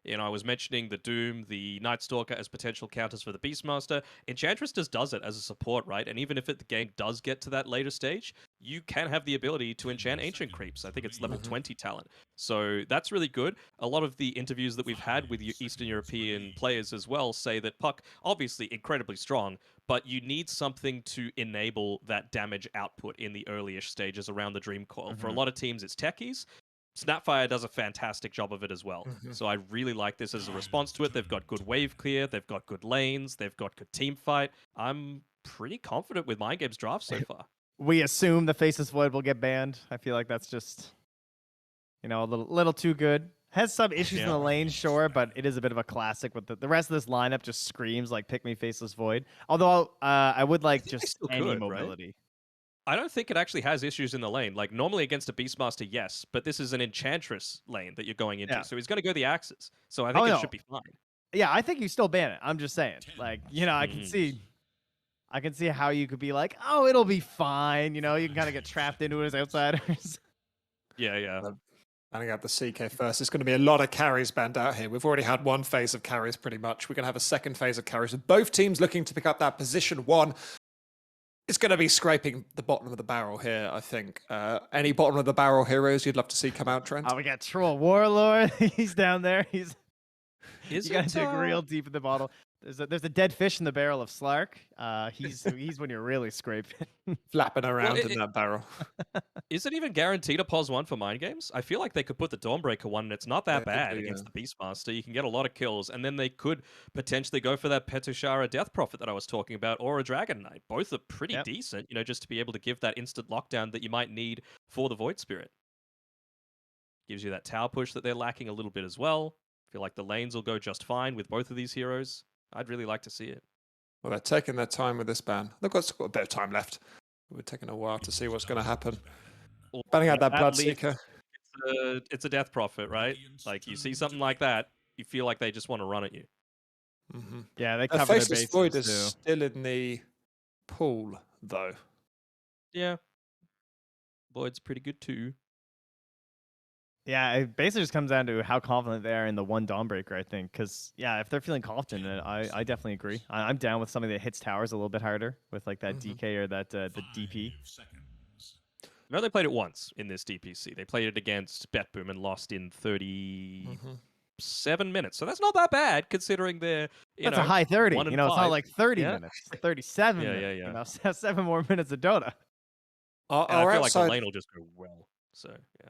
You know, I was mentioning the Doom, the Night Stalker as potential counters for the Beastmaster. Enchantress just does it as a support, right? And even if the game does get to that later stage, you can have the ability to enchant Ancient Creeps. I think it's level 20 talent. So that's really good. A lot of the interviews that we've had with Eastern European players as well say that Puck, obviously incredibly strong, but you need something to enable that damage output in the earliest stages around the Dream Coil. For a lot of teams, it's techies. Snapfire does a fantastic job of it as well. So I really like this as a response to it. They've got good wave clear, they've got good lanes, they've got good team fight. I'm pretty confident with Mind Game's draft so far. We assume the Faceless Void will get banned. I feel like that's just, a little too good. Has some issues in the lane, sure, but it is a bit of a classic. With the rest of this lineup just screams like pick me Faceless Void. Although I would like just any mobility. Right? I don't think it actually has issues in the lane. Like, normally against a Beastmaster, yes, but this is an Enchantress lane that you're going into, so he's going to go the Axes. So I think it should be fine. Yeah, I think you still ban it. I'm just saying. Like, I can see how you could be like, oh, it'll be fine. You can kind of get trapped into it as outsiders. Yeah. Banning out the CK first. There's going to be a lot of carries banned out here. We've already had one phase of carries pretty much. We're going to have a second phase of carries with both teams looking to pick up that position 1. It's going to be scraping the bottom of the barrel here, I think. Any bottom of the barrel heroes you'd love to see come out, Trent? Oh, we got Troll Warlord. He's down there. You got to dig real deep in the bottle. There's a dead fish in the barrel of Slark. He's when you're really scraping. Flapping around in that barrel. Is it even guaranteed a pos 1 for Mind Games? I feel like they could put the Dawnbreaker one, and it's not that bad against the Beastmaster. You can get a lot of kills, and then they could potentially go for that Petushara Death Prophet that I was talking about, or a Dragon Knight. Both are pretty decent, just to be able to give that instant lockdown that you might need for the Void Spirit. Gives you that tower push that they're lacking a little bit as well. I feel like the lanes will go just fine with both of these heroes. I'd really like to see it. Well, they're taking their time with this ban. They've got a bit of time left. We're taking a while to see what's going to happen. Banning out that Bloodseeker. It's a Death Prophet, right? Like, you see something like that, you feel like they just want to run at you. Yeah, they cover their bases Faceless Void is still in the pool, though. Yeah. Void's pretty good, too. Yeah, it basically just comes down to how confident they are in the one Dawnbreaker, I think. Because, if they're feeling confident in it, I definitely agree. I'm down with something that hits towers a little bit harder with like that DK or that the DP. No, they played it once in this DPC. They played it against Betboom and lost in 37 minutes. So that's not that bad, considering they're, That's a high 30. It's not like 30 minutes. 37 minutes. 7 more minutes of Dota. I feel like the lane will just go well. So, yeah.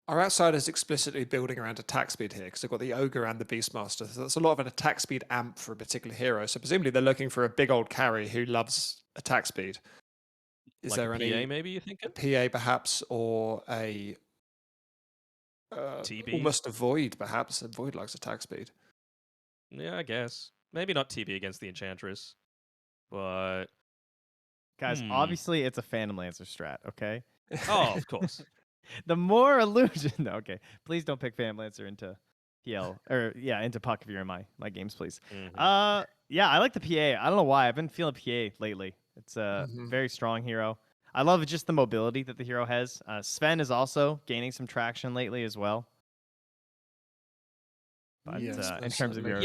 Our outside is explicitly building around attack speed here because they've got the Ogre and the Beastmaster. So that's a lot of an attack speed amp for a particular hero. So presumably they're looking for a big old carry who loves attack speed. Is like there any PA maybe you thinking? PA perhaps, or a TB? Almost a Void perhaps. A Void likes attack speed. Yeah, I guess. Maybe not TB against the Enchantress, but guys, obviously it's a Phantom Lancer strat. Okay. Oh, of course. The more illusion. No, okay. Please don't pick Phantom Lancer into PL or into Puck if you're in my games, please. I like the PA. I don't know why. I've been feeling PA lately. It's a very strong hero. I love just the mobility that the hero has. Sven is also gaining some traction lately as well. But in terms of your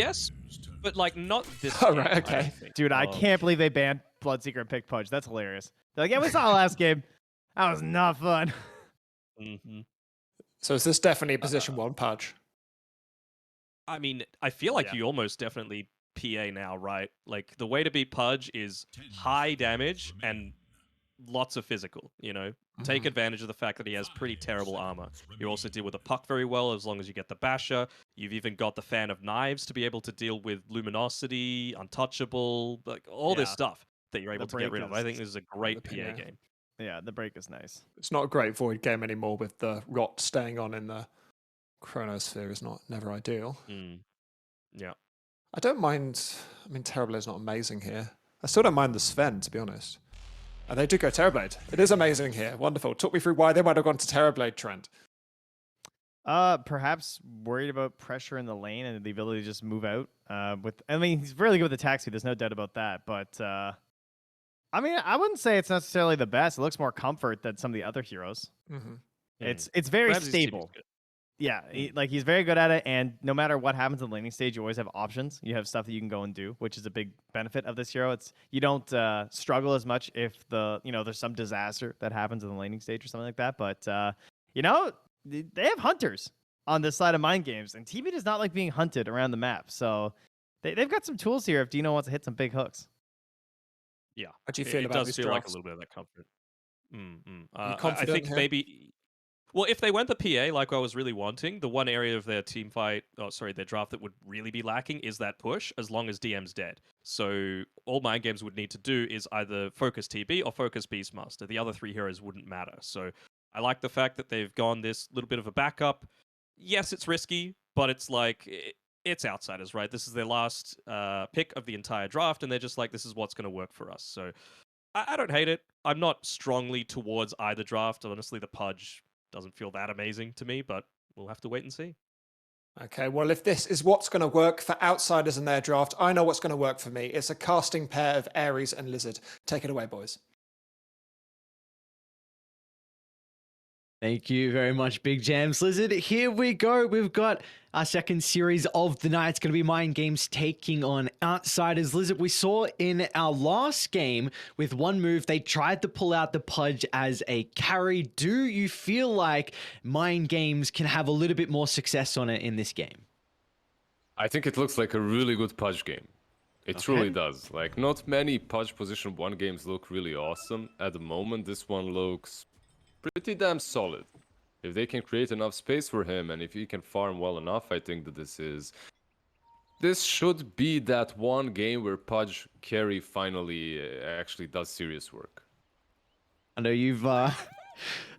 but like not this. All right, okay, dude, I can't believe they banned Bloodseeker and picked Pudge. That's hilarious. They're like, yeah, we saw last game. That was not fun. So is this definitely position 1 Pudge? I mean, I feel like you almost definitely PA now, right? Like, the way to beat Pudge is high damage and lots of physical, Take advantage of the fact that he has pretty terrible armor. You also deal with the Puck very well as long as you get the Basher. You've even got the Fan of Knives to be able to deal with Luminosity, Untouchable, like all this stuff that you're able to get rid of. I think this is a great PA game. Yeah, the break is nice. It's not a great Void game anymore with the rot staying on in the Chronosphere is never ideal. Yeah. I don't mind. I mean, Terrorblade's not amazing here. I still don't mind the Sven, to be honest. And they do go Terrorblade. It is amazing here. Wonderful. Talk me through why they might have gone to Terrorblade, Trent. Perhaps worried about pressure in the lane and the ability to just move out. He's really good with attack speed. There's no doubt about that. But I wouldn't say it's necessarily the best. It looks more comfort than some of the other heroes. It's very stable. Yeah, he's very good at it, and no matter what happens in the laning stage, you always have options. You have stuff that you can go and do, which is a big benefit of this hero. It's you don't struggle as much if there's some disaster that happens in the laning stage or something like that. But they have hunters on this side of mind games, and TB does not like being hunted around the map. So they've got some tools here if Dino wants to hit some big hooks. Yeah, How do you feel it about does these feel like a drafts? little bit of that comfort. Are you I confident think here? maybe. Well, if they went the PA like I was really wanting, the one area of their their draft that would really be lacking is that push, as long as DM's dead. So all mind games would need to do is either focus TB or focus Beastmaster. The other three heroes wouldn't matter. So I like the fact that they've gone this little bit of a backup. Yes, it's risky, but it's like it's outsiders, right? This is their last pick of the entire draft, and they're just like, this is what's going to work for us. So I don't hate it. I'm not strongly towards either draft. Honestly, the Pudge doesn't feel that amazing to me, but we'll have to wait and see. Okay, well, if this is what's going to work for outsiders in their draft, I know what's going to work for me. It's a casting pair of Ares and lizZard. Take it away, boys. Thank you very much, Big Jams lizZard. Here we go. We've got our second series of the night. It's going to be Mind Games taking on Outsiders. lizZard, we saw in our last game with one move, they tried to pull out the Pudge as a carry. Do you feel like Mind Games can have a little bit more success on it in this game? I think it looks like a really good Pudge game. It truly does. Like, not many Pudge position 1 games look really awesome. At the moment, this one looks pretty damn solid. If they can create enough space for him and if he can farm well enough, I think that this should be that one game where Pudge carry finally actually does serious work. I know you've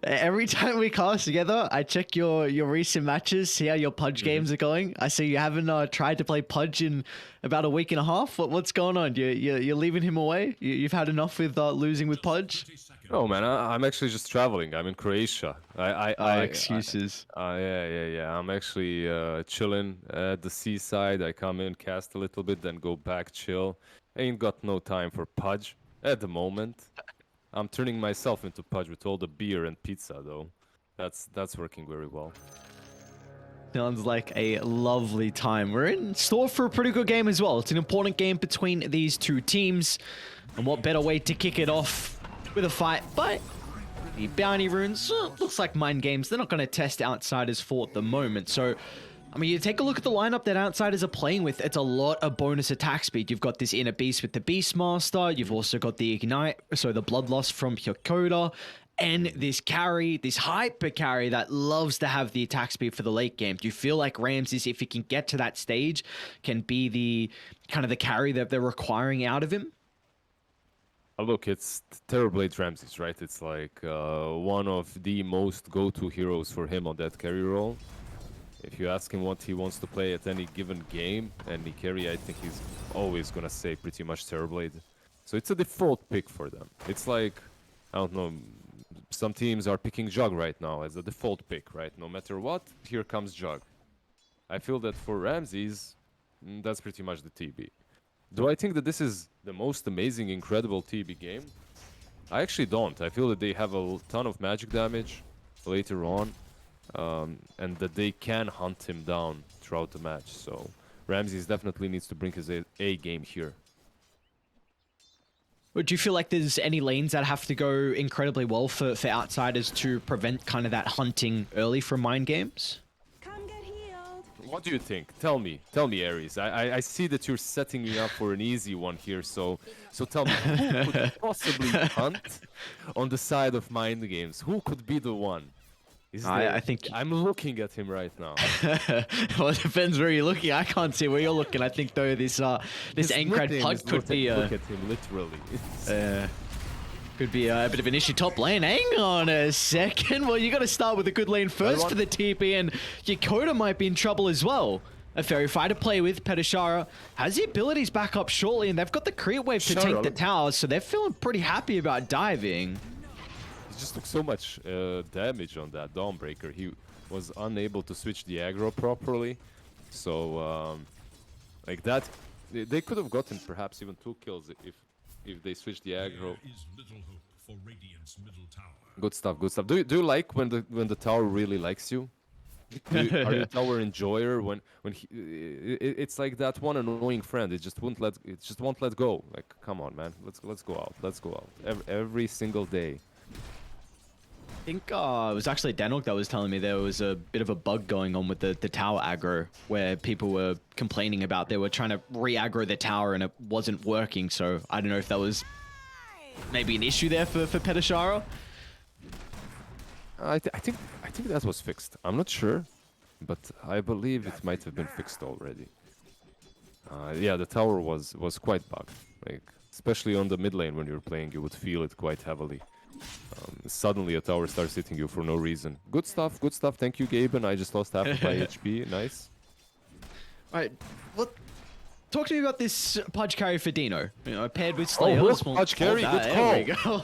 every time we cast together, I check your recent matches, see how your Pudge games are going. I see you haven't tried to play Pudge in about a week and a half. What's going on? You're leaving him away? You've had enough with losing with Pudge? Oh man, I'm actually just traveling. I'm in Croatia. Excuses. Yeah. I'm actually chilling at the seaside. I come in, cast a little bit, then go back, chill. Ain't got no time for Pudge at the moment. I'm turning myself into Pudge with all the beer and pizza, though. That's working very well. Sounds like a lovely time. We're in store for a pretty good game as well. It's an important game between these two teams. And what better way to kick it off with a fight? But the bounty runes, looks like Mind Games, they're not going to test Outsiders for the moment. So, I mean, you take a look at the lineup that Outsiders are playing with. It's a lot of bonus attack speed. You've got this Inner Beast with the Beastmaster. You've also got the Ignite, so the Bloodlust from Hyokoda. And this carry, this hyper carry that loves to have the attack speed for the late game. Do you feel like Ramses, if he can get to that stage, can be the kind of the carry that they're requiring out of him? Look, it's Terrorblade Ramses, right? It's like one of the most go-to heroes for him on that carry role. If you ask him what he wants to play at any given game, any carry, I think he's always gonna say pretty much Terrorblade. So it's a default pick for them. It's like, I don't know, some teams are picking Jug right now as a default pick, right? No matter what, here comes Jug. I feel that for Ramses, that's pretty much the TB. Do I think that this is the most amazing, incredible TB game? I actually don't. I feel that they have a ton of magic damage later on, and that they can hunt him down throughout the match. So Ramses definitely needs to bring his A game here. Do you feel like there's any lanes that have to go incredibly well for Outsiders to prevent kind of that hunting early from Mind Games? Come get healed. What do you think? Tell me, Ares. I see that you're setting me up for an easy one here, so tell me, who could possibly hunt on the side of Mind Games? Who could be the one? I think I'm looking at him right now. well, it depends where you're looking. I can't see where you're looking. I think though this Aincrad Pud could be look at him literally. Could be a bit of an issue top lane. Hang on a second. Well, you got to start with a good lane first for the TP, and Hyokoda might be in trouble as well. A Fairy Fire to play with. Petashara has the abilities back up shortly, and they've got the creep wave to take the towers, so they're feeling pretty happy about diving. He just took so much damage on that Dawnbreaker. He was unable to switch the aggro properly. So, like that, they could have gotten perhaps even 2 kills if they switched the aggro. Good stuff, good stuff. Do you like when the tower really likes you? Are you a tower enjoyer when it's like that one annoying friend. It just won't let go. Like, come on, man. Let's go out. Let's go out. Every single day. I think it was actually Danok that was telling me there was a bit of a bug going on with the tower aggro where people were complaining about they were trying to re-aggro the tower and it wasn't working. So I don't know if that was maybe an issue there for Petashara. I think that was fixed. I'm not sure, but I believe it might have been fixed already. Yeah, the tower was quite bugged. Like, especially on the mid lane when you're playing, you would feel it quite heavily. Suddenly a tower starts hitting you for no reason. Good stuff, good stuff. Thank you, Gaben. I just lost half of my HP. Nice. All right, well, talk to me about this Pudge carry for Dino. You know, paired with Slayer. Hook Pudge carry, good call. There we go.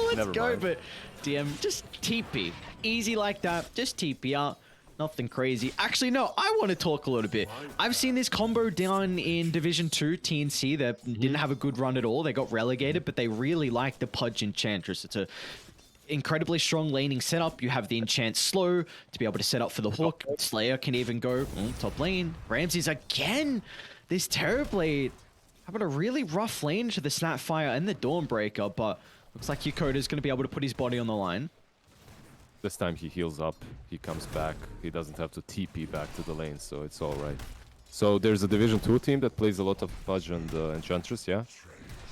Let's Never go, mind. but DM, just TP. Easy like that, just TP out. Nothing crazy. Actually, no, I want to talk a little bit. I've seen this combo down in Division 2, TNC, that didn't have a good run at all. They got relegated, but they really like the Pudge Enchantress. It's a incredibly strong laning setup. You have the enchant slow to be able to set up for the hook. Slayer can even go top lane. Ramses again. This Terrorblade having a really rough lane to the Snapfire and the Dawnbreaker, but looks like Yakota's going to be able to put his body on the line. This time he heals up, he comes back, he doesn't have to TP back to the lane, so it's alright. So there's a Division 2 team that plays a lot of Pudge and Enchantress, yeah?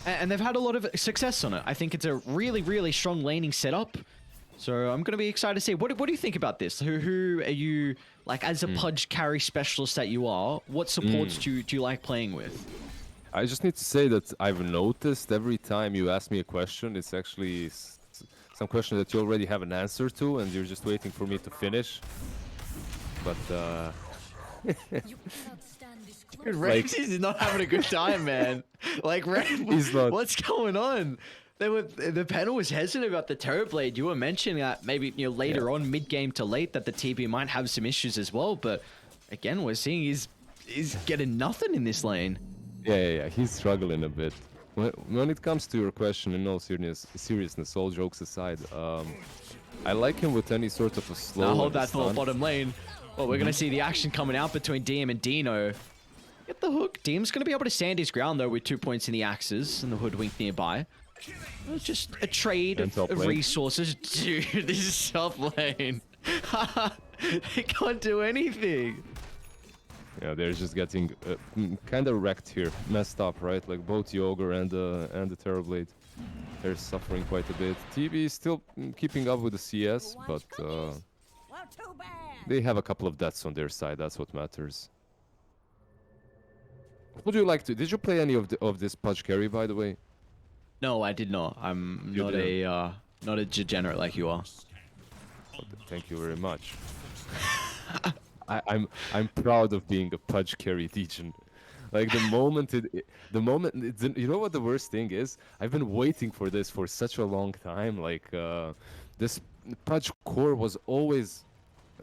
And they've had a lot of success on it. I think it's a really, really strong laning setup. So I'm going to be excited to see. What do you think about this? Who are you, like, as a Pudge carry specialist that you are, what supports do you like playing with? I just need to say that I've noticed every time you ask me a question, it's actually some question that you already have an answer to, and you're just waiting for me to finish. But, Dude, Ramses is not having a good time, man. Like, He's not. What's going on? The panel was hesitant about the Terrorblade. You were mentioning that maybe later on, mid game to late, that the TB might have some issues as well. But again, we're seeing he's getting nothing in this lane. Yeah. He's struggling a bit. When it comes to your question, in all seriousness, all jokes aside, I like him with any sort of a slow. Now hold and a that thought, stun. bottom lane. Well, we're going to see the action coming out between DM and Dino. Get the hook. DM's going to be able to stand his ground, though, with 2 points in the axes and the hoodwink nearby. It's just a trade And top of lane. resources. Dude, this is top lane. They can't do anything. Yeah, they're just getting kind of wrecked here, messed up, right? Like both Yogur and the Terrorblade, they're suffering quite a bit. TB is still keeping up with the CS, but they have a couple of deaths on their side. That's what matters. Would you like to? Did you play any of this Pudge carry, by the way? No, I did not. I'm You not a degenerate like you are. Thank you very much. I'm proud of being a Pudge carry degen. Like the moment you know what the worst thing is? I've been waiting for this for such a long time. Like this Pudge core was always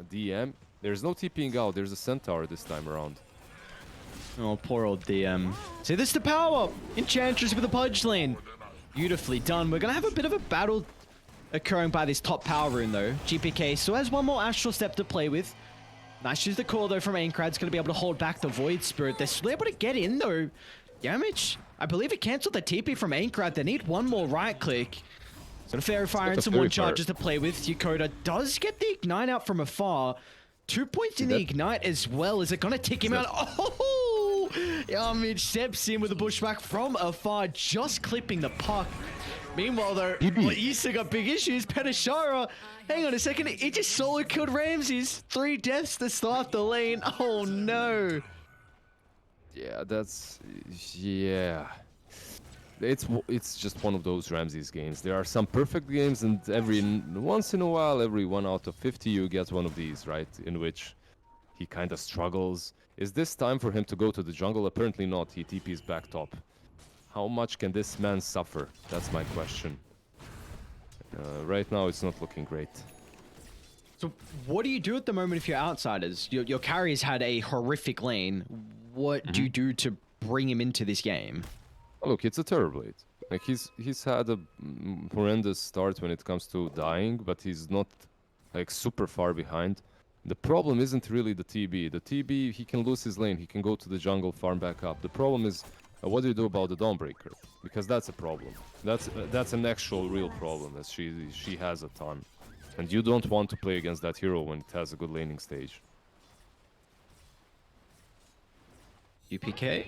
a DM. There's no TPing out. There's a Centaur this time around. Oh, poor old DM. See, this is the power up. Enchantress with the Pudge lane. Beautifully done. We're gonna have a bit of a battle occurring by this top power rune though. GPK still has one more Astral Step to play with. Nice use the call though from Aincrad's gonna be able to hold back the Void Spirit. They're still able to get in though. Damage. I believe it cancelled the TP from Aincrad. They need one more right click. So the Fairy Fire and some one charges to play with. Yakota does get the Ignite out from afar. 2 points in the Ignite as well. Is it gonna tick him out? Oh! Yamich steps in with a pushback from afar, just clipping the puck. Meanwhile, though, Issa got big issues. Petashara, hang on a second, he just solo killed Ramses. 3 deaths to start the lane. Oh no. Yeah, it's just one of those Ramses games. There are some perfect games, and once in a while, every 1 out of 50, you get one of these, right? In which he kind of struggles. Is this time for him to go to the jungle? Apparently not. He TP's back top. How much can this man suffer? That's my question. Right now, it's not looking great. So what do you do at the moment if you're outsiders? Your carry's had a horrific lane. What do you do to bring him into this game? Oh, look, it's a Terrorblade. Like he's had a horrendous start when it comes to dying, but he's not like super far behind. The problem isn't really the TB. The TB, he can lose his lane, he can go to the jungle, farm back up. The problem is, what do you do about the Dawnbreaker? Because that's a problem. That's an actual real problem, as she has a ton. And you don't want to play against that hero when it has a good laning stage. UPK?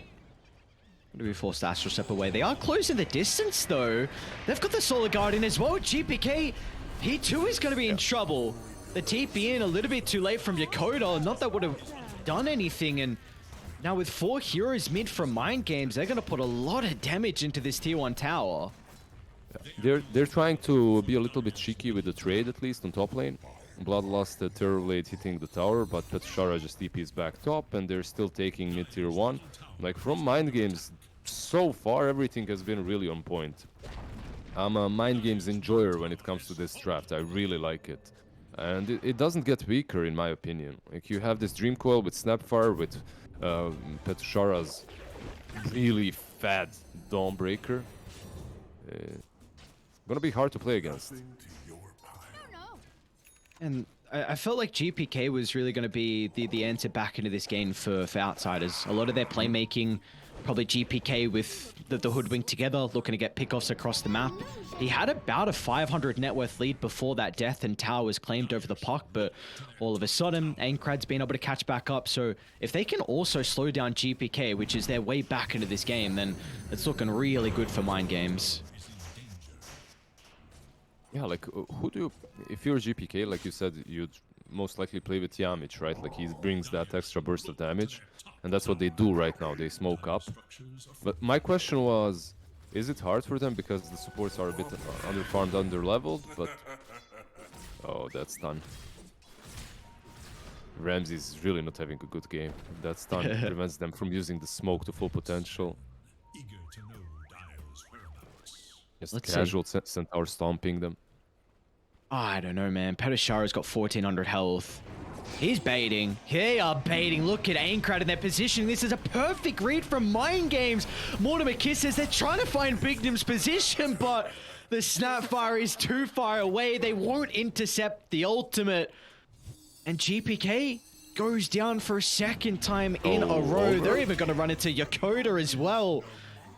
Do we force the Astral Step away? They are closing the distance, though. They've got the Solar Guardian as well. GPK, he too is going to be in trouble. The TP in a little bit too late from Yakota. Not that would have done anything. And now with 4 heroes mid from Mind Games, they're going to put a lot of damage into this tier 1 tower. They're trying to be a little bit cheeky with the trade, at least on top lane. Bloodlust, Terror Blade hitting the tower, but Petushara just TPs back top, and they're still taking mid tier 1. Like, from Mind Games, so far everything has been really on point. I'm a Mind Games enjoyer when it comes to this draft. I really like it. And it doesn't get weaker, in my opinion. Like, you have this Dream Coil with Snapfire, with Petushara's really fat Dawnbreaker. Gonna be hard to play against. And I felt like GPK was really going to be the answer back into this game for Outsiders. A lot of their playmaking, probably GPK with the Hoodwink together, looking to get pickoffs across the map. He had about a 500 net worth lead before that death and tower was claimed over the puck, but all of a sudden, Aincrad's been able to catch back up. So if they can also slow down GPK, which is their way back into this game, then it's looking really good for Mind Games. Yeah, like, who do you... If you're GPK, like you said, you'd most likely play with Yamich, right? Like, he brings that extra burst of damage, and that's what they do right now. They smoke up. But my question was, is it hard for them because the supports are a bit underfarmed, underleveled? But... Oh, that's done. Ramsey's really not having a good game. That stun prevents them from using the smoke to full potential. Just casual Centaur stomping them. I don't know, man. Petushara's got 1400 health. He's baiting. They are baiting. Look at Aincrad in their position. This is a perfect read from Mind Games. Mortimer kisses. They're trying to find Big Nim's position, but the Snapfire is too far away. They won't intercept the ultimate. And GPK goes down for a second time in a row. They're even going to run into Yakota as well.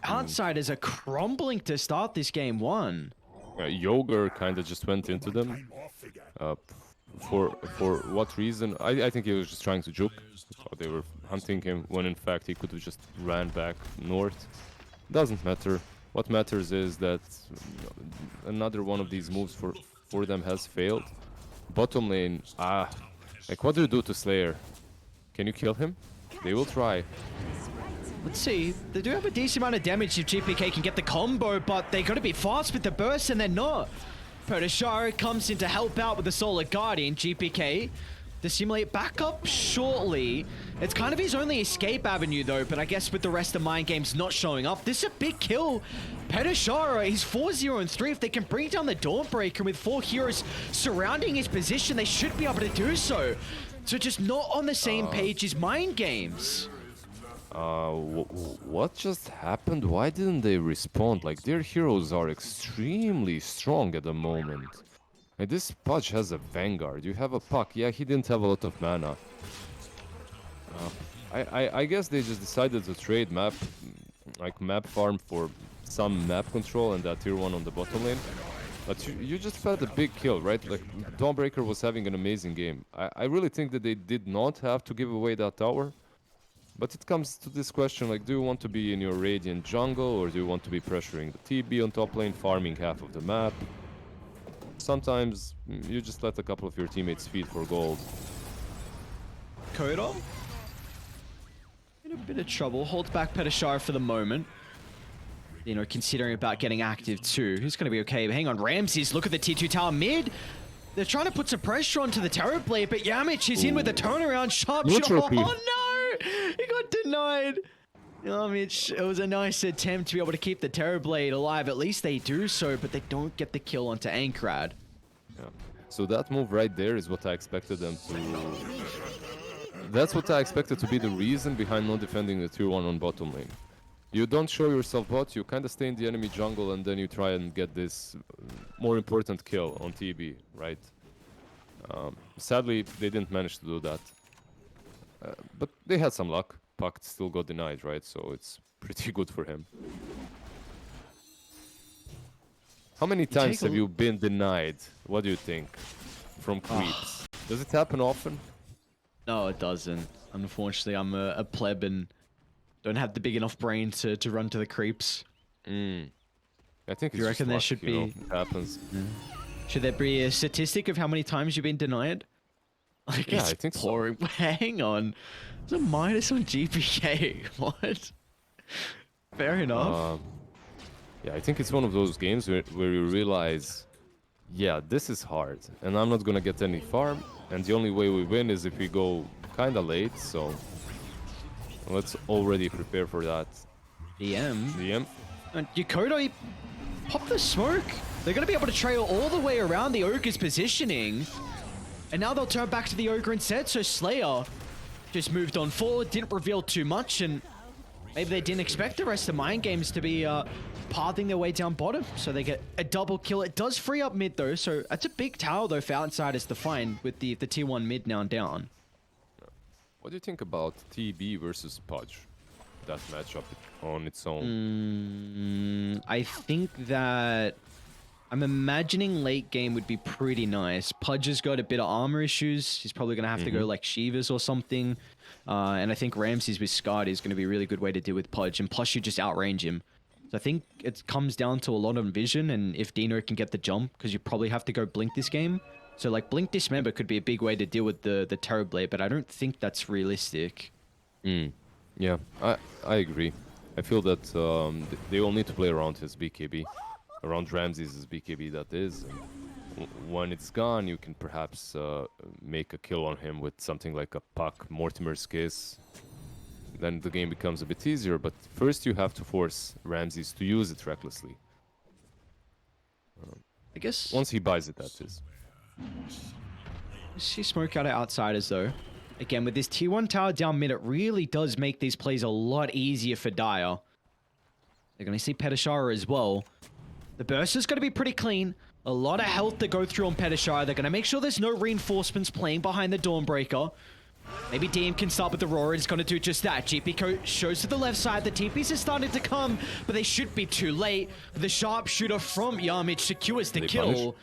Outsiders are crumbling to start this game 1. Yogur kind of just went into them. For what reason? I think he was just trying to juke. They were hunting him when in fact he could have just ran back north. Doesn't matter. What matters is that another one of these moves for them has failed. Bottom lane, like, what do you do to Slayer? Can you kill him? They will try. Let's see. They do have a decent amount of damage if GPK can get the combo, but they got to be fast with the burst, and they're not. Petushara comes in to help out with the Solar Guardian. GPK to simulate backup shortly. It's kind of his only escape avenue, though, but I guess with the rest of Mind Games not showing up, this is a big kill. Petushara, he's 4-0-3. If they can bring down the Dawnbreaker with 4 heroes surrounding his position, they should be able to do so. So just not on the same page as Mind Games. What just happened? Why didn't they respond? Like, their heroes are extremely strong at the moment. Like, this Pudge has a Vanguard. You have a Puck. Yeah, he didn't have a lot of mana. I guess they just decided to trade map farm for some map control and that tier 1 on the bottom lane. But you just felt a big kill, right? Like, Dawnbreaker was having an amazing game. I really think that they did not have to give away that tower. But it comes to this question, like, do you want to be in your Radiant jungle, or do you want to be pressuring the TB on top lane, farming half of the map? Sometimes you just let a couple of your teammates feed for gold. Kodo? In a bit of trouble, holds back Petushara for the moment. You know, considering about getting active too. Who's going to be okay? But hang on, Ramses, look at the T2 tower mid. They're trying to put some pressure onto the Terror Blade, but Yamich is in with a turnaround sharp shot. Oh no! He got denied. Yamich, it was a nice attempt to be able to keep the Terror Blade alive. At least they do so, but they don't get the kill onto Aincrad. Yeah. So that move right there is what I expected them to... That's what I expected to be the reason behind not defending the tier 1 on bottom lane. You don't show yourself bot, you kind of stay in the enemy jungle, and then you try and get this more important kill on TB, right? Sadly, they didn't manage to do that. But they had some luck. Puck still got denied, right? So it's pretty good for him. How many times have you been denied? What do you think? From creeps. Does it happen often? No, it doesn't. Unfortunately, I'm a pleb and don't have the big enough brain to run to the creeps. I think it's You reckon just there luck, should you know, be- it happens. Should there be a statistic of how many times you've been denied? Like, Yeah, it's I think so. pouring. Hang on. There's a minus on GPK. What? Fair enough. Yeah, I think it's one of those games where you realize, yeah, this is hard, and I'm not gonna get any farm, and the only way we win is if we go kinda late, so let's already prepare for that. DM. DM? And Yokota, he popped the smoke. They're going to be able to trail all the way around the Ogre's positioning. And now they'll turn back to the Ogre instead. So Slayer just moved on forward, didn't reveal too much. And maybe they didn't expect the rest of Mind Games to be pathing their way down bottom. So they get a double kill. It does free up mid though. So that's a big tower though for Outsiders to find with the tier 1 mid now down. What do you think about TB versus Pudge? That matchup on its own. I think that I'm imagining late game would be pretty nice. Pudge has got a bit of armor issues. He's probably going to have to go like Shivas or something. And I think Ramses with Scarred is going to be a really good way to deal with Pudge. And plus you just outrange him. So I think it comes down to a lot on vision and if Dino can get the jump, because you probably have to go Blink this game. So like Blink Dismember could be a big way to deal with the Terrorblade, but I don't think that's realistic. Yeah, I agree. I feel that they all need to play around his BKB, around Ramses' BKB that is. And when it's gone, you can perhaps make a kill on him with something like a Puck, Mortimer's Kiss. Then the game becomes a bit easier, but first you have to force Ramses to use it recklessly. I guess Once he buys it, that is. see smoke out of Outsiders though. Again, with this tier 1 tower down mid, it really does make these plays a lot easier for Dire. They're going to see Petashara as well. The burst is going to be pretty clean. A lot of health to go through on Petashara. They're going to make sure there's no reinforcements playing behind the Dawnbreaker. Maybe DM can start with the Roar. It's going to do just that. GP shows to the left side. The TPs are starting to come, but they should be too late. The sharpshooter from Yarmage secures the kill. Punish?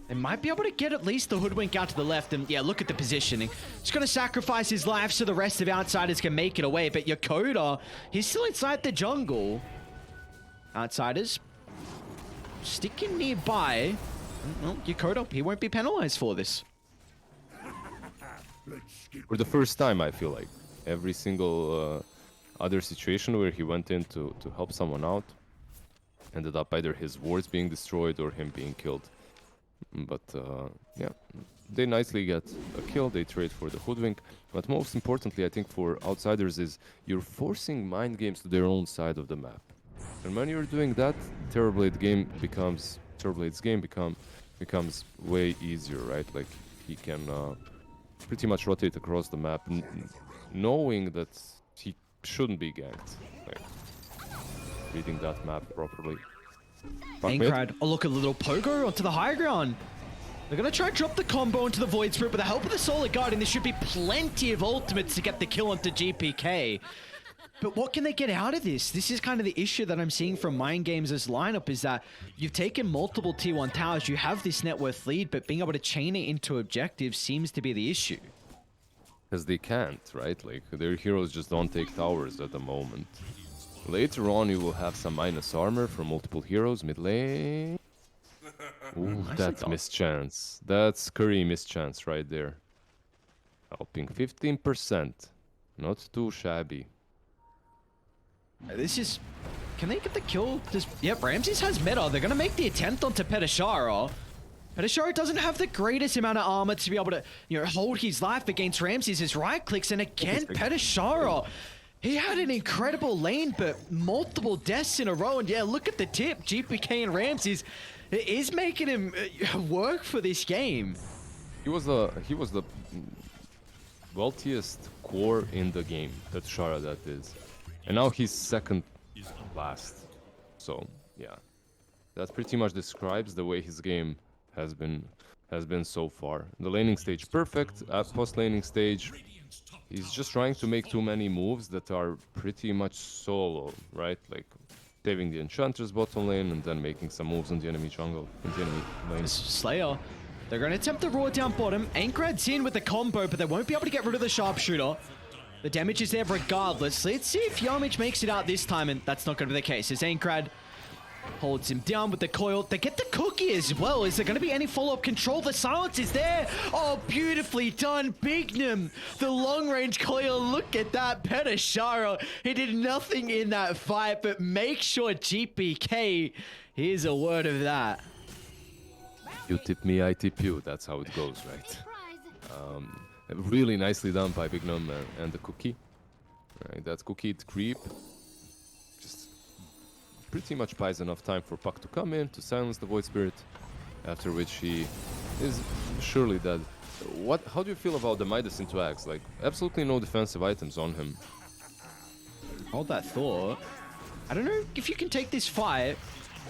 They might be able to get at least the Hoodwink out to the left. And yeah, look at the positioning. He's going to sacrifice his life so the rest of Outsiders can make it away. But Yokota, he's still inside the jungle. Outsiders sticking nearby. Well, Yokota, he won't be penalized for this. For the first time, I feel like every single other situation where he went in to help someone out ended up either his wards being destroyed or him being killed. But yeah, they nicely get a kill, they trade for the Hoodwink. But most importantly, I think for Outsiders is you're forcing Mind Games to their own side of the map. And when you're doing that, Terrorblade's game becomes way easier, right? Like he can pretty much rotate across the map, knowing that he shouldn't be ganked. Like, reading that map properly. Aincrad, oh look, a little pogo onto the high ground. They're going to try and drop the combo into the Void Spirit with the help of the Solar Guardian. There should be plenty of ultimates to get the kill onto GPK. But what can they get out of this? This is kind of the issue that I'm seeing from Mind Games' lineup is that you've taken multiple tier 1 towers, you have this net worth lead, but being able to chain it into objectives seems to be the issue. Because they can't, right? Like, their heroes just don't take towers at the moment. Later on, you will have some minus armor from multiple heroes mid lane. Ooh, that's mischance. That's Curry mischance right there. Helping 15%. Not too shabby. This is... Can they get the kill? Yep, Ramses has meta. They're going to make the attempt onto Petashara. Petashara doesn't have the greatest amount of armor to be able to, hold his life against Ramses. His right clicks, and again, Petashara. He had an incredible lane, but multiple deaths in a row. And yeah, look at the tip. GPK and Ramses is making him work for this game. He was the wealthiest core in the game. That Shara that is. And now he's second last. So yeah, that pretty much describes the way his game has been has been so far. The laning stage perfect. At post laning stage, he's just trying to make too many moves that are pretty much solo, right? Like saving the Enchantress bottom lane and then making some moves in the enemy jungle, in the enemy lane. Slayer. They're going to attempt the roar down bottom. Aincrad's in with the combo, but they won't be able to get rid of the sharpshooter. The damage is there regardless. Let's see if Yamich makes it out this time, and that's not going to be the case. As Aincrad holds him down with the coil. They get the cookie as well. Is there going to be any follow-up control? The silence is there. Oh, beautifully done. Bignum, the long-range coil. Look at that. Petashara, he did nothing in that fight, but make sure GPK, here's a word of that. You tip me, I tip you. That's how it goes, right? Really nicely done by Bignum and the cookie. Right, that cookie creep just pretty much buys enough time for Puck to come in to silence the Void Spirit, after which he is surely dead. How do you feel about the Midas into Axe? Like, absolutely no defensive items on him. Hold that thought. I don't know if you can take this fight.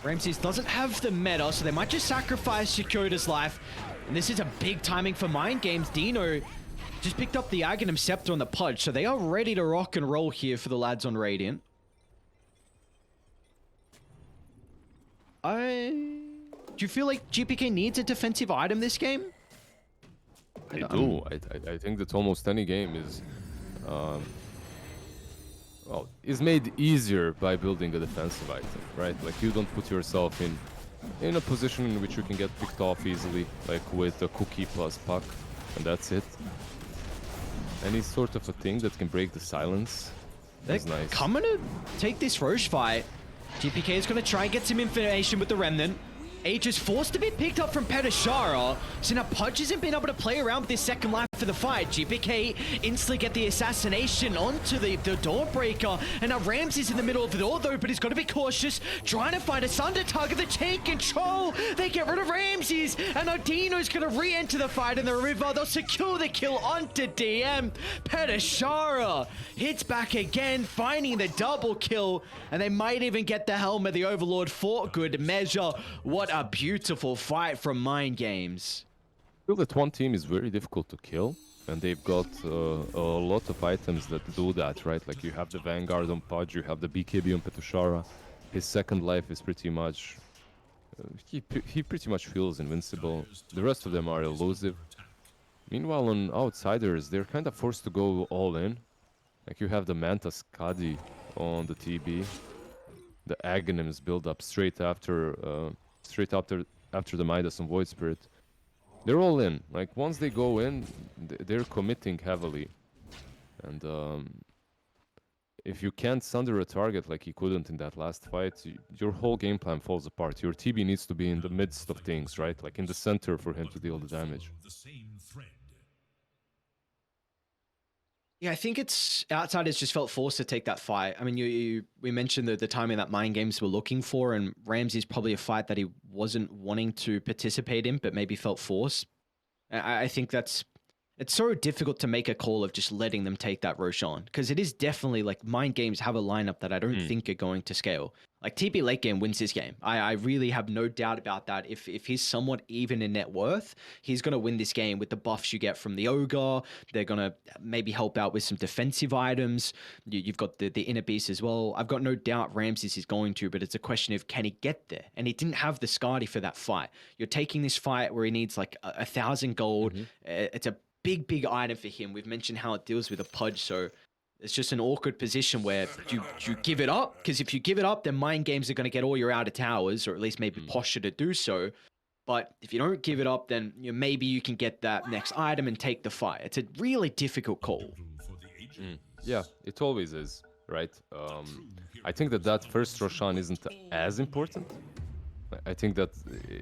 Ramses doesn't have the meta, so they might just sacrifice Yokota's life. And this is a big timing for Mind Games. Dino just picked up the Aghanim Scepter on the Pudge, so they are ready to rock and roll here for the lads on Radiant. Do you feel like GPK needs a defensive item this game? I do. I think that almost any game is well, is made easier by building a defensive item, right? Like, you don't put yourself in a position in which you can get picked off easily, like with a cookie plus Puck, and that's it. Any sort of a thing that can break the silence is nice. Coming to take this Roche fight. GPK is going to try and get some information with the Remnant. Age is forced to be picked up from Petashara, so now Pudge hasn't been able to play around with this second life for the fight. GPK instantly get the assassination onto the Doorbreaker, and now Ramsey's in the middle of it all though, but he's got to be cautious, trying to find a Sunder target to take control. They get rid of Ramses, and now Dino's going to re-enter the fight in the river. They'll secure the kill onto DM. Petashara hits back again, finding the double kill, and they might even get the Helm of the Overlord for good measure. What a beautiful fight from Mind Games. I feel that one team is very difficult to kill, and they've got a lot of items that do that, right? Like, you have the Vanguard on Pudge, you have the BKB on Petashara. His second life is pretty much... he pretty much feels invincible. The rest of them are elusive. Meanwhile, on Outsiders, they're kind of forced to go all in. Like, you have the Manta Skadi on the TB. The Aghanims build up straight after the Midas and Void Spirit. They're all in. Like, once they go in, they're committing heavily. And if you can't sunder a target like he couldn't in that last fight, your whole game plan falls apart. Your TB needs to be in the midst of things, right? Like, in the center for him to deal the damage. Yeah, I think it's Outsiders just felt forced to take that fight. I mean, we mentioned the timing that Mind Games were looking for, and Ramsey's probably a fight that he wasn't wanting to participate in, but maybe felt forced. I think it's so difficult to make a call of just letting them take that Roshan, because it is definitely like Mind Games have a lineup that I don't think are going to scale. Like, TP late game wins this game. I really have no doubt about that. If he's somewhat even in net worth, he's going to win this game with the buffs you get from the Ogre. They're going to maybe help out with some defensive items. You've got the Inner Beast as well. I've got no doubt Ramses is going to, but it's a question of, can he get there? And he didn't have the Skadi for that fight. You're taking this fight where he needs like 1,000 gold. It's a big item for him. We've mentioned how it deals with a Pudge, so it's just an awkward position where you give it up, because if you give it up, then Mind Games are going to get all your outer towers, or at least maybe posture to do so. But if you don't give it up, then maybe you can get that next item and take the fight. It's a really difficult call. Yeah, it always is, right? I think that first Roshan isn't as important. I think that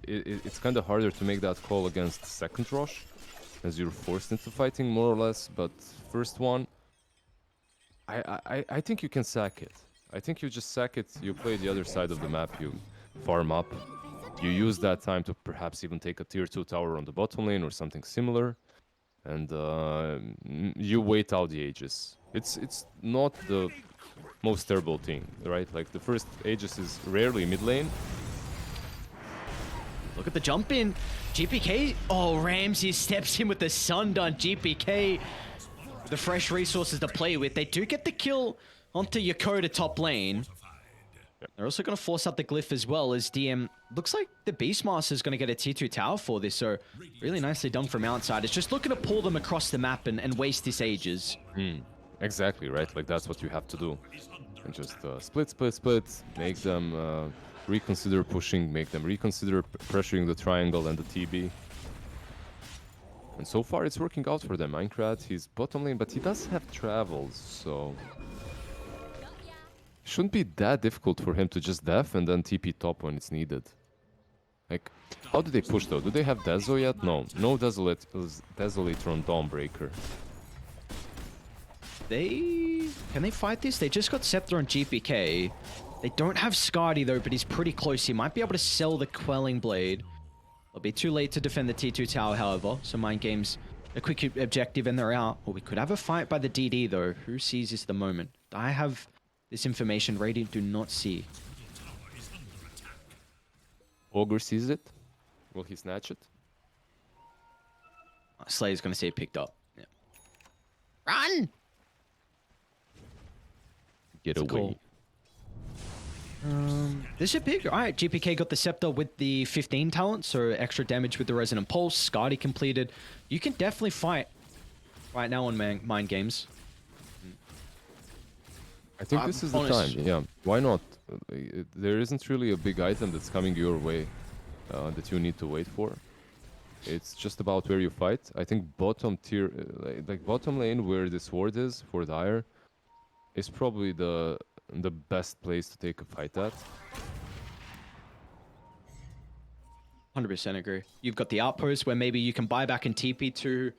it's kind of harder to make that call against second Rosh, as you're forced into fighting more or less. But first one, I think you can sack it. I think you just sack it, you play the other side of the map, you farm up, you use that time to perhaps even take a tier 2 tower on the bottom lane or something similar, and you wait out the Aegis. It's not the most terrible thing, right? Like, the first Aegis is rarely mid lane, Look at the jump in. GPK. Oh, Ramsey steps in with the Sundun. GPK, the fresh resources to play with. They do get the kill onto Yokota top lane. They're also going to force out the glyph as well, as DM looks like the Beastmaster is going to get a T2 tower for this. So really nicely done from outside. It's just looking to pull them across the map and waste his ages. Exactly, right? Like, that's what you have to do. And just split, make them reconsider pushing, make them reconsider pressuring the triangle and the TB. And so far it's working out for them. Minecraft, he's bottom lane, but he does have travels, so... Shouldn't be that difficult for him to just def and then TP top when it's needed. Like, how do they push though? Do they have Deso yet? No. No Desolator on Dawnbreaker. Can they fight this? They just got Scepter on GPK. They don't have Scardy though, but he's pretty close. He might be able to sell the Quelling Blade. It'll be too late to defend the T2 tower, however. So Mind Games, a quick objective and they're out. Or we could have a fight by the DD though. Who sees this at the moment? I have this information. Radiant do not see. Ogre sees it. Will he snatch it? Slayer's gonna say it picked up. Yeah. Run! Get That's away. Cool. This is big. All right, GPK got the Scepter with the 15 talent, so extra damage with the Resonant Pulse. Scardy completed. You can definitely fight right now on Mind Games. I think this is the time, yeah. Why not? There isn't really a big item that's coming your way that you need to wait for. It's just about where you fight. I think bottom tier, like bottom lane where the sword is for Dire, is probably the best place to take a fight at. 100% agree. You've got the outpost where maybe you can buy back in TP2.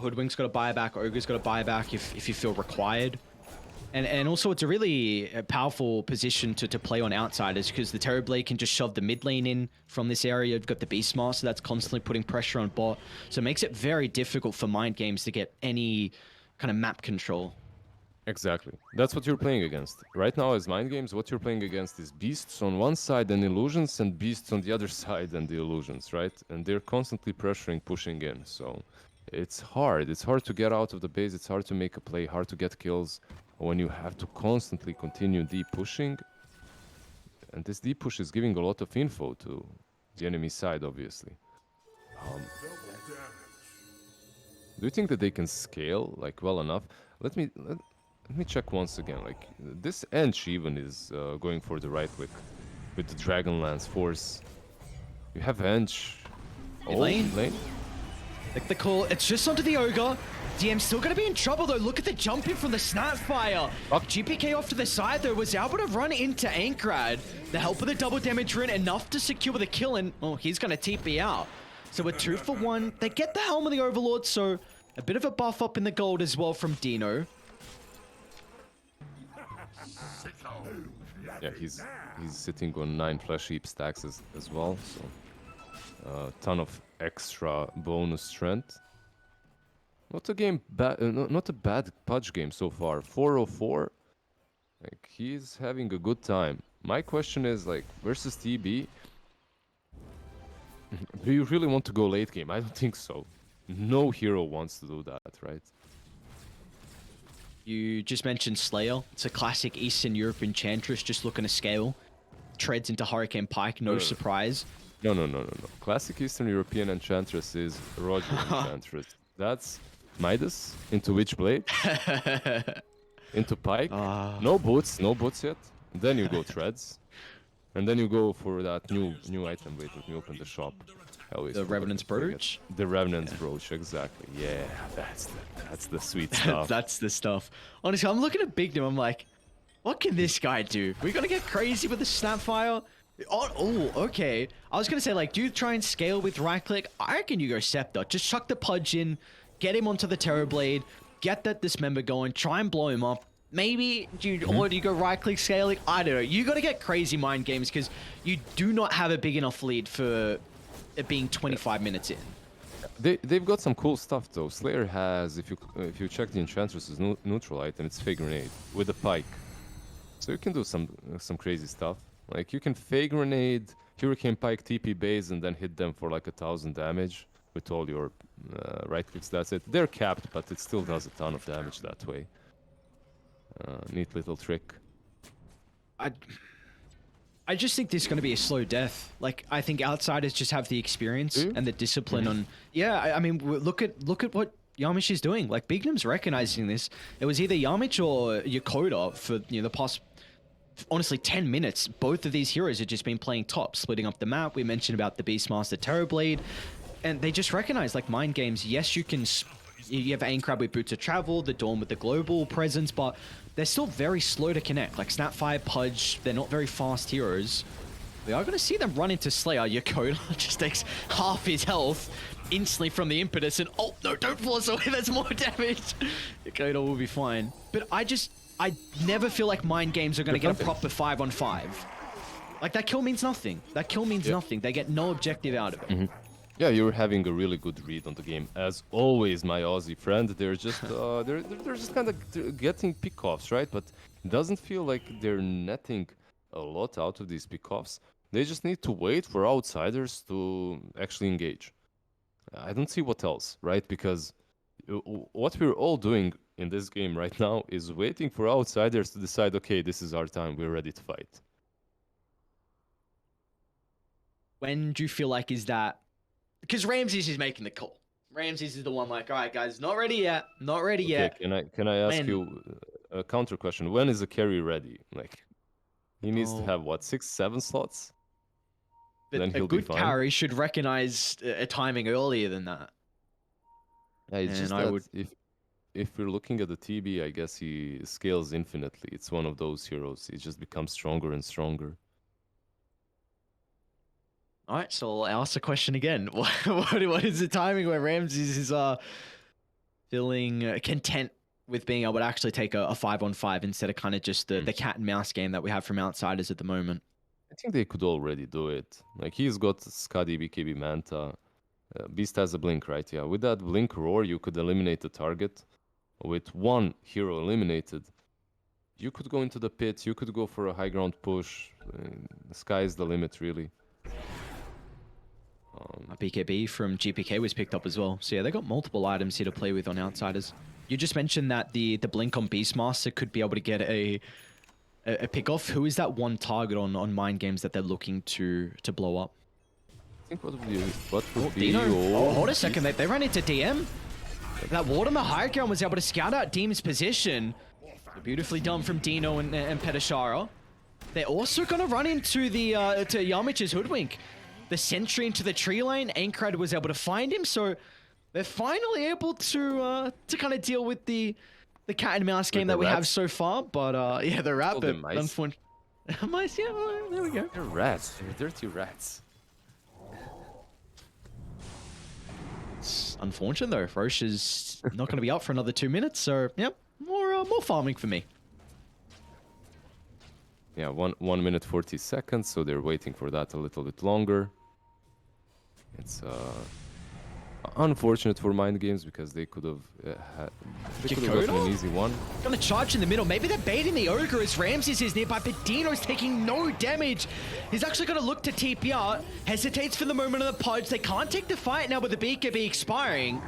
Hoodwink's got to buy back. Ogre's got to buy back if you feel required. And also, it's a really powerful position to play on outsiders because the Terrorblade can just shove the mid lane in from this area. You've got the Beastmaster that's constantly putting pressure on bot. So it makes it very difficult for Mind Games to get any kind of map control. Exactly. That's what you're playing against. Right now, as Mind Games, what you're playing against is beasts on one side and illusions, and beasts on the other side and the illusions, right? And they're constantly pressuring, pushing in. So it's hard. It's hard to get out of the base. It's hard to make a play, hard to get kills when you have to constantly continue deep pushing. And this deep push is giving a lot of info to the enemy side, obviously. Do you think that they can scale like well enough? Let me check once again. Like, this Ench even is going for the right click with the Dragonlance Force. You have Ench. Lane. Lane. Like the call, it's just onto the Ogre. DM's still gonna be in trouble though. Look at the jump in from the Snapfire. GPK off to the side though was able to run into Ankrad. The help of the double damage rune enough to secure the kill, and oh, he's gonna TP out. So we're 2 for 1. They get the Helm of the Overlord, so a bit of a buff up in the gold as well from Dino. Yeah, he's sitting on 9 flesh heap stacks as well, so a ton of extra bonus strength. Not a bad Pudge game so far. 404. Like, he's having a good time. My question is, like, versus TB, do you really want to go late game? I don't think so. No hero wants to do that, right? You just mentioned Slayer. It's a classic Eastern Europe enchantress just looking to scale. Treads into Hurricane Pike, no surprise. No. Classic Eastern European enchantress is Roger enchantress. That's Midas into Witchblade, into Pike. No boots yet. Then you go Treads, and then you go for that new item. Wait, let me open the shop. The Revenant's Brooch? The Revenant's Brooch, exactly. Yeah, that's the sweet stuff. That's the stuff. Honestly, I'm looking at Big Nim, I'm like, what can this guy do? We're gonna get crazy with the Snapfire? Oh, okay. I was gonna say, like, do you try and scale with right click? I reckon you go Scepter. Just chuck the Pudge in, get him onto the Terrorblade, get that Dismember going, try and blow him up. Maybe, or do you go right click scaling? I don't know. You gotta get crazy Mind Games because you do not have a big enough lead for it being 25 minutes in. They've got some cool stuff though. Slayer has, if you check the Enchantress's neutral item, it's Fake Grenade with a Pike. So you can do some crazy stuff. Like, you can Fake Grenade Hurricane Pike TP base and then hit them for like 1,000 damage with all your right clicks. That's it. They're capped, but it still does a ton of damage that way. Neat little trick. I just think this is going to be a slow death. Like, I think Outsiders just have the experience and the discipline on... Yeah, I mean, look at what Yamish is doing. Like, Bignum's recognizing this. It was either Yamish or Yokoda for, the past, honestly, 10 minutes. Both of these heroes have just been playing top, splitting up the map. We mentioned about the Beastmaster Terrorblade. And they just recognize, like, mind games, yes, you can... You have Aincrad with Boots of Travel, the Dawn with the global presence, but they're still very slow to connect. Like Snapfire, Pudge, they're not very fast heroes. We are going to see them run into Slayer. Yokoda just takes half his health instantly from the impetus, and oh no, don't force away, that's more damage. Yokoda will be fine. But I never feel like mind games are going to get a proper 5-on-5. Like that kill means nothing. That kill means nothing. They get no objective out of it. Yeah, you're having a really good read on the game. As always, my Aussie friend, they're just they're just kind of getting pickoffs, right? But it doesn't feel like they're netting a lot out of these pickoffs. They just need to wait for outsiders to actually engage. I don't see what else, right? Because what we're all doing in this game right now is waiting for outsiders to decide, okay, this is our time, we're ready to fight. When do you feel like is that? Because Ramses is making the call. Ramses is the one like, all right, guys, not ready yet. Not ready yet. Can I ask you a counter question? When is a carry ready? Like, he needs to have, what, 6-7 slots? But then he'll a good be fine. carry should recognize a timing earlier than that. Yeah, it's And just that if we're looking at the TB, I guess he scales infinitely. It's one of those heroes. He just becomes stronger and stronger. All right, so I'll ask the question again. What is the timing where Ramses is feeling content with being able to actually take a 5-on-5 instead of kind of just the cat and mouse game that we have from Outsiders at the moment? I think they could already do it. Like, he's got Skadi, BKB, Manta. Beast has a blink, right? Yeah, with that blink roar, you could eliminate the target. With one hero eliminated, you could go into the pit, you could go for a high ground push. The sky is the limit, really. BKB from GPK was picked up as well. So yeah, they got multiple items here to play with on Outsiders. You just mentioned that the blink on Beastmaster could be able to get a pick off. Who is that one target on Mind Games that they're looking to blow up? I think what would be Dino. your... Hold a second, they ran into DM. That ward on the high ground was able to scout out Demon's position. Beautifully done from Dino and Petashara. They're also going to run into the to Yamich's Hoodwink. The sentry into the tree lane, Aincrad was able to find him, so they're finally able to kind of deal with the cat and mouse game that we have so far. But yeah, the rat, unfortunately, mice. Yeah, well, there we go. They're rats. They're dirty rats. It's unfortunate though. Roche is not going to be up for another 2 minutes, so yep, more farming for me. Yeah, 1 minute 40 seconds, so they're waiting for that a little bit longer. It's unfortunate for Mind Games because they could have gotten an easy one. Gonna charge in the middle. Maybe they're baiting the Ogre as Ramses is nearby, but Dino's taking no damage. He's actually gonna look to TP out. Hesitates for the moment of the Pudge. They can't take the fight now with the BKB expiring.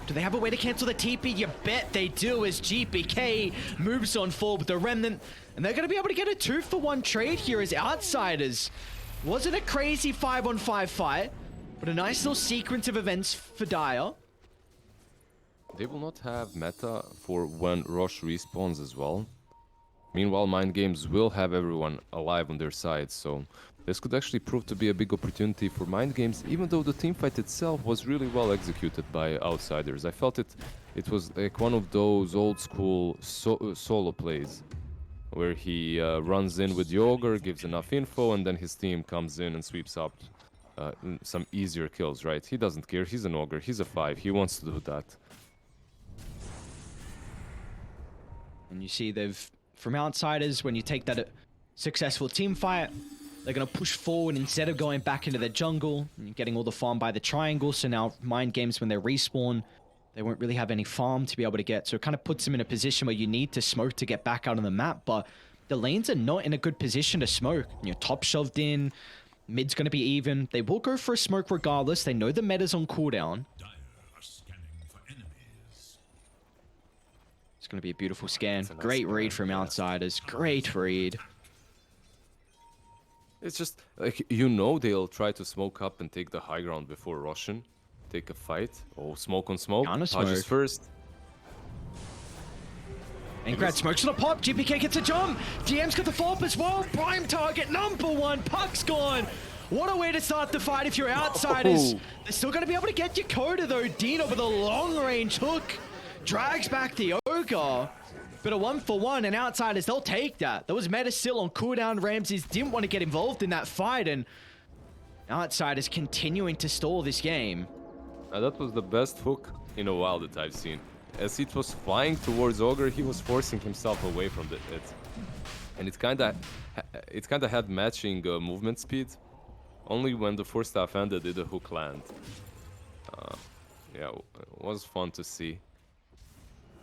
Do they have a way to cancel the TP? You bet they do as GPK moves on forward with the Remnant. And they're going to be able to get a 2-for-1 trade here as Outsiders. Wasn't a crazy 5-on-5 fight, but a nice little sequence of events for Dire. They will not have meta for when Roche respawns as well. Meanwhile, Mind Games will have everyone alive on their side, so this could actually prove to be a big opportunity for Mind Games, even though the teamfight itself was really well executed by Outsiders. I felt it was like one of those old school solo plays, where he runs in with the Ogre, gives enough info, and then his team comes in and sweeps up some easier kills, right? He doesn't care, he's an Ogre, he's a 5, he wants to do that. And you see from Outsiders, when you take that successful team fight, they're going to push forward instead of going back into the jungle and getting all the farm by the triangle. So now Mind Games, when they respawn, they won't really have any farm to be able to get. So it kind of puts them in a position where you need to smoke to get back out on the map. But the lanes are not in a good position to smoke. You're top shoved in. Mid's going to be even. They will go for a smoke regardless. They know the meta's on cooldown. It's going to be a beautiful scan. Nice Great read scan, from yeah. Outsiders. Great read. It's just like, you know, they'll try to smoke up and take the high ground before Russian. Take a fight. Oh, smoke on smoke. Counter Pudges smoke. first. And Grad smokes to the pop. GPK gets a jump. DM's got the follow-up as well. Prime target number 1. Puck's gone. What a way to start the fight if you're Outsiders. Oh. They're still going to be able to get your coda though. Dino with a long-range hook. Drags back the Ogre. But a 1-for-1 and Outsiders, they'll take that. There was meta still on cooldown. Ramses didn't want to get involved in that fight. And Outsiders continuing to stall this game. That was the best hook in a while that I've seen. As it was flying towards Ogre, he was forcing himself away from it. And it kind of had matching movement speed. Only when the first half ended did the hook land. Yeah, it was fun to see.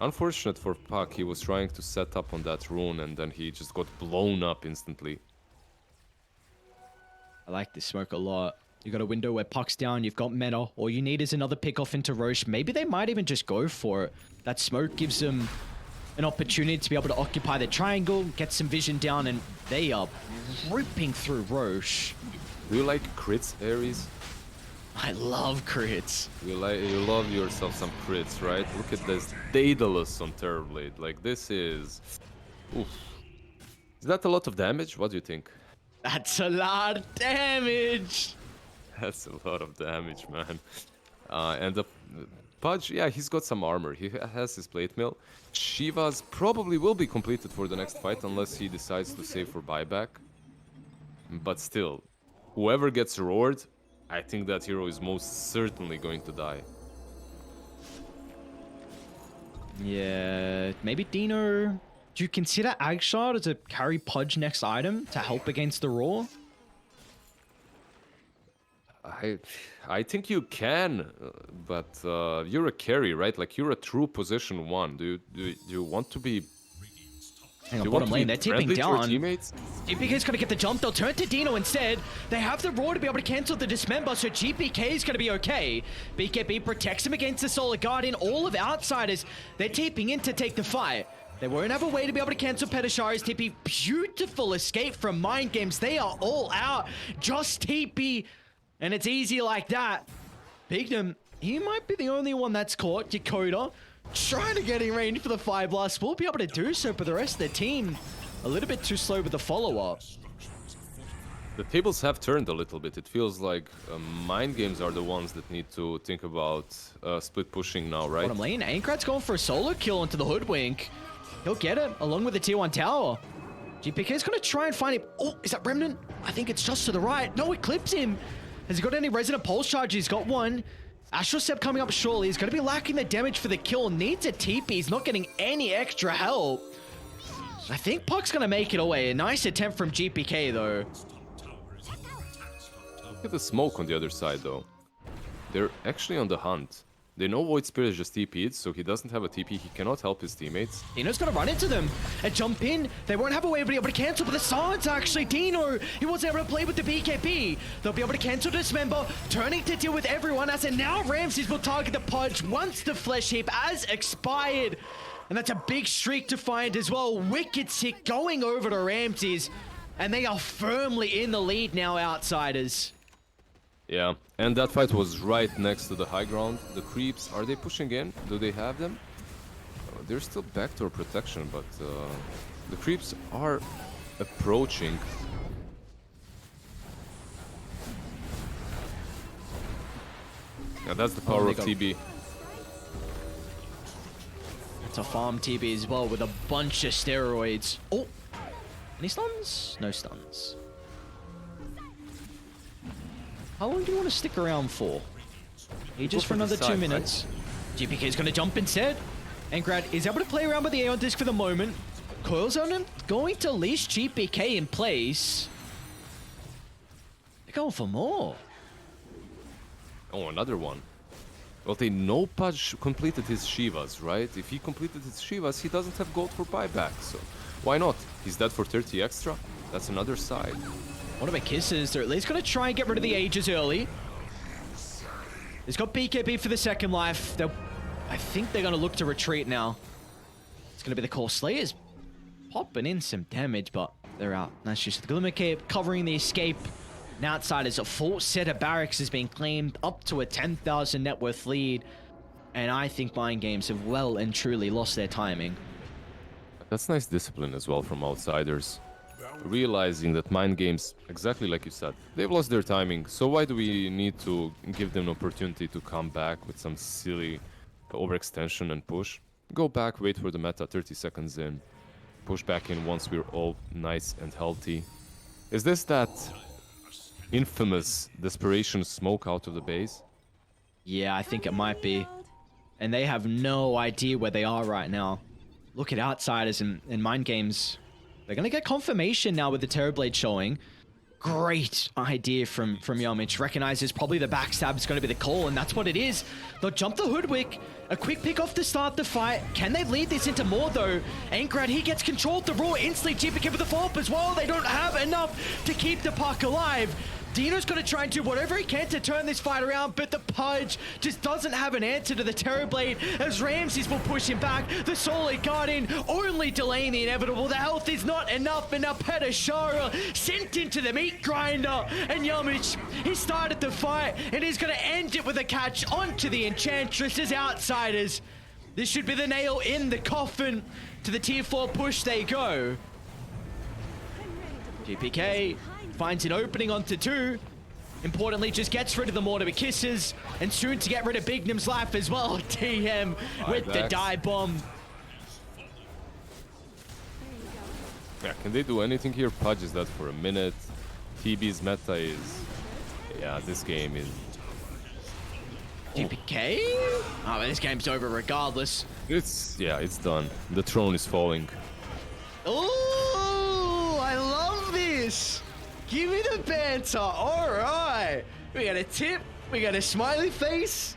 Unfortunate for Puck, he was trying to set up on that rune and then he just got blown up instantly. I like this smoke a lot. You got a window where Puck's down, you've got meta. All you need is another pick off into Roche. Maybe they might even just go for it. That smoke gives them an opportunity to be able to occupy the triangle, get some vision down, and they are ripping through Roche. Do you like crits, Ares? I love crits. You love yourself some crits, right? Look at this Daedalus on Terrorblade. Like, this is... Oof. Is that a lot of damage? What do you think? That's a lot of damage. That's a lot of damage, man. And the Pudge, yeah, he's got some armor. He has his plate mill. Shiva's probably will be completed for the next fight unless he decides to save for buyback. But still, whoever gets roared, I think that hero is most certainly going to die. Yeah, maybe Dino. Do you consider Agshot as a carry Pudge next item to help against the Roar? I think you can, but you're a carry, right? Like, you're a true position 1. Do you want to be... Hang on, do you bottom want to lane, be they're tipping friendly to your down. teammates? GPK's gonna get the jump, they'll turn to Dino instead. They have the Roar to be able to cancel the Dismember, so GPK's gonna be okay. BKB protects him against the Solar Guardian. All of Outsiders, they're TPing in to take the fight. They won't have a way to be able to cancel Petashari's TP. Beautiful escape from Mind Games. They are all out. Just TP. And it's easy like that. Bignum, he might be the only one that's caught. Dakota trying to get in range for the Fire Blast. Will be able to do so, but the rest of the team a little bit too slow with the follow-up. The tables have turned a little bit. It feels like Mind Games are the ones that need to think about split pushing now, right? Bottom lane, Aincrad's going for a solo kill into the Hoodwink. He'll get it, along with the tier 1 tower. GPK's gonna try and find him. Oh, is that Remnant? I think it's just to the right. No, it clips him. Has he got any Resonant Pulse charge? He's got one. Astral Step coming up shortly. He's gonna be lacking the damage for the kill. Needs a TP. He's not getting any extra help. I think Puck's gonna make it away. A nice attempt from GPK though. Look at the smoke on the other side, though. They're actually on the hunt. They know Void Spirit is just TP'd, so he doesn't have a TP. He cannot help his teammates. Dino's gonna run into them and jump in. They won't have a way to be able to cancel, but the silence actually, Dino, he wasn't able to play with the BKB. They'll be able to cancel Dismember, turning to deal with everyone as and now Ramses will target the Pudge once the Flesh Heap has expired. And that's a big streak to find as well. Wicked Sick going over to Ramses, and they are firmly in the lead now, Outsiders. Yeah, and that fight was right next to the high ground. The creeps, are they pushing in? Do they have them? They're still backdoor protection, but the creeps are approaching. Yeah, that's the power of TB. It's a farm TB as well with a bunch of steroids. Oh, any stuns? No stuns. How long do you want to stick around for? Just for another 2 minutes. Right? GPK is going to jump instead. And Grad is able to play around with the Aeon Disc for the moment. Coils on him, going to leash GPK in place. They're going for more. Oh, another one. Well, they know Pudge completed his Shivas, right? If he completed his Shivas, he doesn't have gold for buyback, so why not? He's dead for 30 extra. That's another side. What about Kisses? They're at least going to try and get rid of the Aegis early. He's got BKB for the second life. I think they're going to look to retreat now. It's going to be the core. Slayer's popping in some damage, but they're out. Nice use of the Glimmer Cape, covering the escape. And Outsiders, a full set of barracks has been claimed, up to a 10,000 net worth lead. And I think Mind Games have well and truly lost their timing. That's nice discipline as well from Outsiders. Realizing that Mind Games, exactly like you said, they've lost their timing. So why do we need to give them an opportunity to come back with some silly overextension and push? Go back, wait for the meta 30 seconds in. Push back in once we're all nice and healthy. Is this that infamous desperation smoke out of the base? Yeah, I think it might be. And they have no idea where they are right now. Look at Outsiders and Mind Games. They're going to get confirmation now with the Terrorblade showing. Great idea from Yomich. Recognizes probably the backstab is going to be the call, and that's what it is. They'll jump the Hoodwick. A quick pick off to start the fight. Can they lead this into more, though? Ankrad, he gets controlled. The Raw instantly GPK with the follow-up as well. They don't have enough to keep the puck alive. Dino's going to try and do whatever he can to turn this fight around, but the Pudge just doesn't have an answer to the Terrorblade as Ramses will push him back. The Solid Guardian only delaying the inevitable. The health is not enough, and now Petashara sent into the meat grinder. And Yomich, he started the fight, and he's going to end it with a catch onto the Enchantress as Outsiders. This should be the nail in the coffin. To the tier 4 push they go. GPK finds an opening onto 2. Importantly, just gets rid of the Mortar with Kisses, and soon to get rid of Bignum's life as well. TM with the dive bomb. Yeah, can they do anything here? Pudge is that for a minute. TB's meta is... Yeah, this game is... GPK? Oh, this game's over regardless. It's done. The throne is falling. Oh, I love this. Give me the banter. All right. We got a tip. We got a smiley face.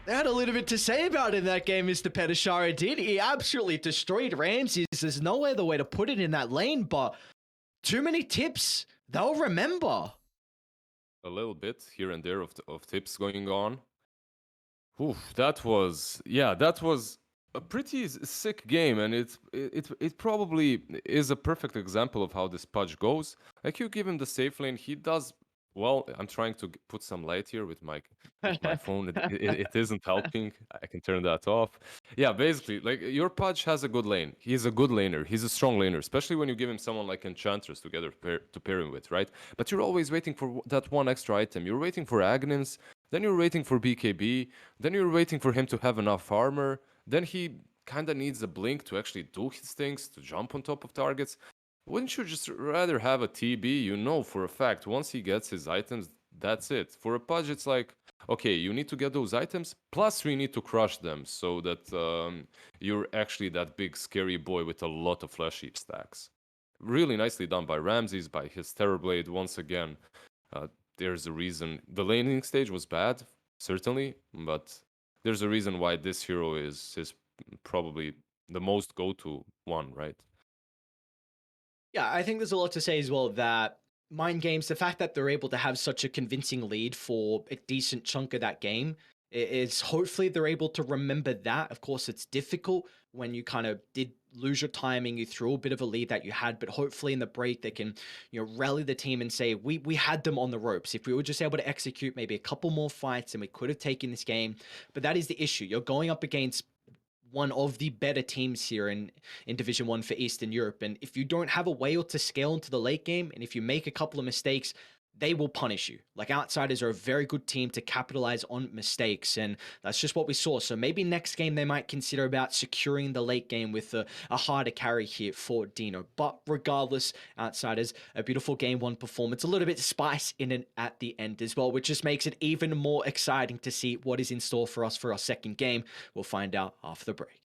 They had a little bit to say about it in that game, Mr. Petashara did. He absolutely destroyed Ramses. There's no other way to put it in that lane, but too many tips. They'll remember. A little bit here and there of tips going on. Oof, that was a pretty sick game, and it probably is a perfect example of how this Pudge goes. Like, you give him the safe lane, he does well. I'm trying to put some light here with my phone. It isn't helping. I can turn that off. Yeah, basically, like, your Pudge has a good lane. He's a good laner. He's a strong laner, especially when you give him someone like Enchantress to pair him with, right? But you're always waiting for that one extra item. You're waiting for Agnins, then you're waiting for BKB, then you're waiting for him to have enough armor. Then he kind of needs a blink to actually do his things, to jump on top of targets. Wouldn't you just rather have a TB? You know for a fact, once he gets his items, that's it. For a Pudge, it's like, okay, you need to get those items, plus we need to crush them so that you're actually that big scary boy with a lot of flesh heap stacks. Really nicely done by Ramses, by his Terrorblade once again. There's a reason. The laning stage was bad, certainly, but there's a reason why this hero is probably the most go-to one, right? Yeah, I think there's a lot to say as well that Mind Games, the fact that they're able to have such a convincing lead for a decent chunk of that game, is hopefully they're able to remember that. Of course, it's difficult when you kind of did lose your timing, you threw a bit of a lead that you had, but hopefully in the break they can, rally the team and say, we had them on the ropes. If we were just able to execute maybe a couple more fights and we could have taken this game. But that is the issue. You're going up against one of the better teams here in Division 1 for Eastern Europe. And if you don't have a way to scale into the late game, and if you make a couple of mistakes, they will punish you. Like, Outsiders are a very good team to capitalize on mistakes, and that's just what we saw. So maybe next game they might consider about securing the late game with a harder carry here for Dino. But regardless, Outsiders, a beautiful game 1 performance, a little bit of spice in it at the end as well, which just makes it even more exciting to see what is in store for us for our second game. We'll find out after the break.